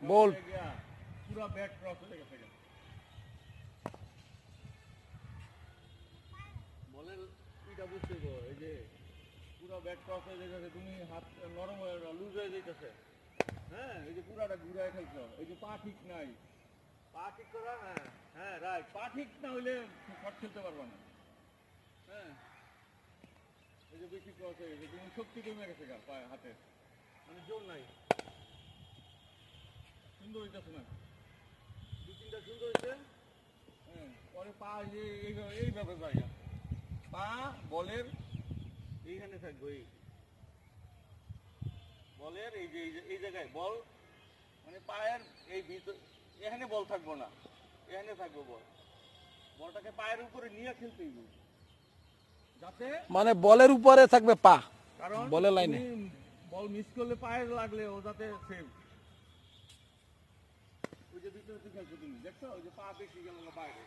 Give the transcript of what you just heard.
বল পুরো bat cross হয়ে গেছে। বলের এটা বুঝতে গো, এই যে পুরো ব্যাট ক্রস হয়ে গেছে, তুমি হাত নরম হয়ে লুজ হয়ে যাইতেছে। হ্যাঁ, এই যে পুরাটা ঘুরায় খেলছো, এই যে পা ঠিক নাই, পা ঠিক করা। হ্যাঁ হ্যাঁ রাইট, পা ঠিক না হইলে শট খেলতে পারবা না। হ্যাঁ, এই যে বেশি ক্রস হয়ে গেছে, তুমি শক্তি কমে গেছে গা পায়ে হাতে, মানে জোর নাই। সুন্দর হইতেছে না, দু তিনটা সুন্দর হয়েছে। হ্যাঁ, পরে পা যে এইভাবে জায়গা, পা বলের এইখানে থাকবে, এই বলের এই যে এই জায়গায় বল, মানে পায়ের এই ভিতর এখানে বল থাকবো না, এখানে থাকবো বল। বলটাকে পায়ের উপরে নিয়ে খেলতে হইব, যাতে মানে বলের উপরে থাকবে পা, কারণ বলের লাইনে বল মিস করলে পায়ে লাগলে ও যাতে সেভ। ওই যে ভিতরে খেলছো তুমি, দেখছো ওই যে পা বেশি গেল বাইরে।